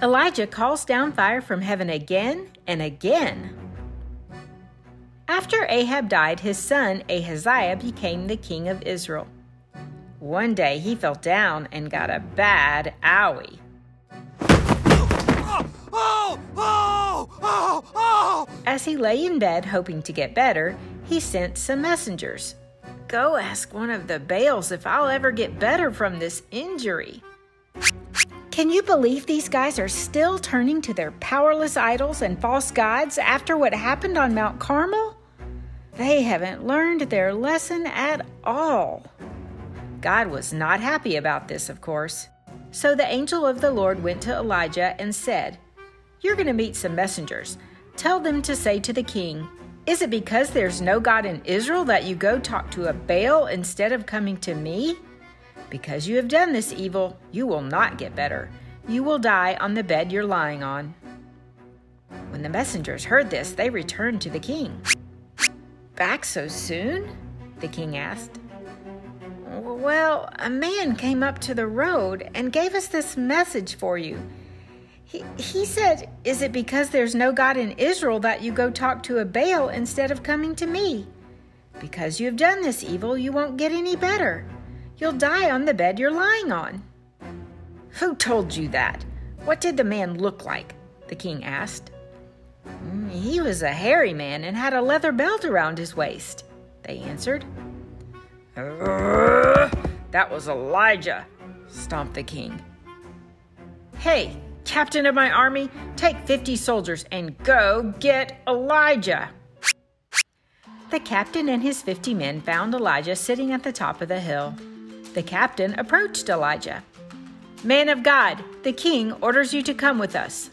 Elijah calls down fire from heaven again and again. After Ahab died, his son Ahaziah became the king of Israel. One day he fell down and got a bad owie. As he lay in bed hoping to get better, he sent some messengers. Go ask one of the Baals if I'll ever get better from this injury. Can you believe these guys are still turning to their powerless idols and false gods after what happened on Mount Carmel? They haven't learned their lesson at all. God was not happy about this, of course. So the angel of the Lord went to Elijah and said, "You're going to meet some messengers. Tell them to say to the king, 'Is it because there's no God in Israel that you go talk to a Baal instead of coming to me? Because you have done this evil, you will not get better. You will die on the bed you're lying on.'" When the messengers heard this, they returned to the king. "Back so soon?" the king asked. "Well, a man came up to the road and gave us this message for you. He said, 'Is it because there's no God in Israel that you go talk to a Baal instead of coming to me? Because you have done this evil, you won't get any better. You'll die on the bed you're lying on.'" "Who told you that? What did the man look like?" the king asked. "He was a hairy man and had a leather belt around his waist," they answered. "That was Elijah," stomped the king. "Hey, captain of my army, take 50 soldiers and go get Elijah." The captain and his 50 men found Elijah sitting at the top of the hill. The captain approached Elijah. "Man of God, the king orders you to come with us."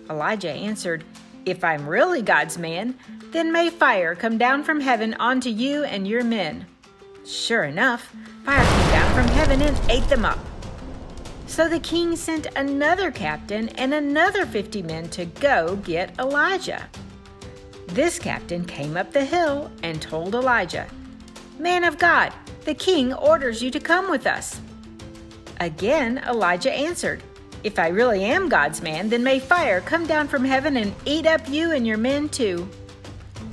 Elijah answered, "If I'm really God's man, then may fire come down from heaven onto you and your men." Sure enough, fire came down from heaven and ate them up. So the king sent another captain and another 50 men to go get Elijah. This captain came up the hill and told Elijah, "Man of God, the king orders you to come with us." Again, Elijah answered, "If I really am God's man, then may fire come down from heaven and eat up you and your men too."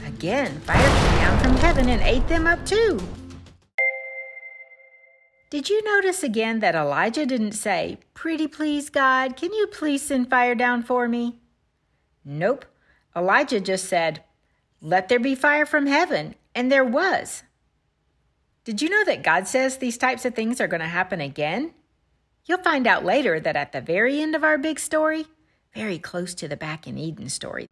Again, fire came down from heaven and ate them up too. Did you notice again that Elijah didn't say, "Pretty please, God, can you please send fire down for me?" Nope. Elijah just said, "Let there be fire from heaven," and there was. Did you know that God says these types of things are going to happen again? You'll find out later that at the very end of our big story, very close to the back in Eden story,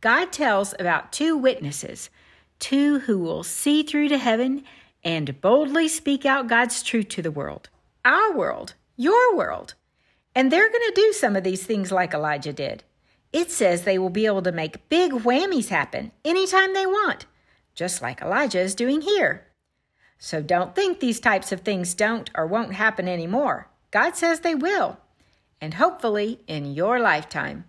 God tells about 2 witnesses, 2 who will see through to heaven and boldly speak out God's truth to the world. Our world, your world. And they're going to do some of these things like Elijah did. It says they will be able to make big whammies happen anytime they want, just like Elijah is doing here. So don't think these types of things don't or won't happen anymore. God says they will, and hopefully in your lifetime.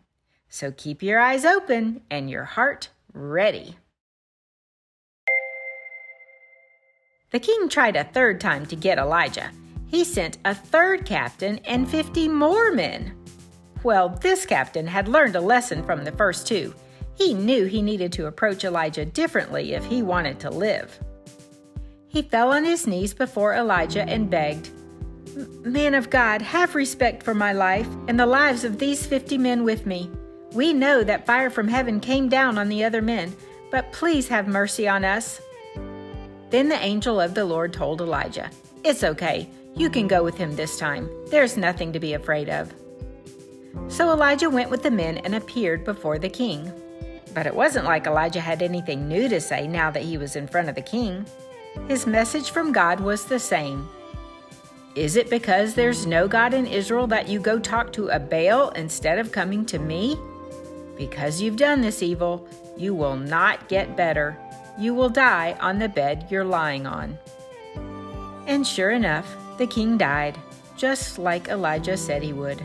So keep your eyes open and your heart ready. The king tried a 3rd time to get Elijah. He sent a 3rd captain and 50 more men. Well, this captain had learned a lesson from the first 2. He knew he needed to approach Elijah differently if he wanted to live. He fell on his knees before Elijah and begged, "Man of God, have respect for my life and the lives of these 50 men with me. We know that fire from heaven came down on the other men, but please have mercy on us." Then the angel of the Lord told Elijah, "It's okay. You can go with him this time. There's nothing to be afraid of." So Elijah went with the men and appeared before the king. But it wasn't like Elijah had anything new to say now that he was in front of the king. His message from God was the same. "Is it because there's no God in Israel that you go talk to a Baal instead of coming to me? Because you've done this evil, you will not get better. You will die on the bed you're lying on." And sure enough, the king died, just like Elijah said he would.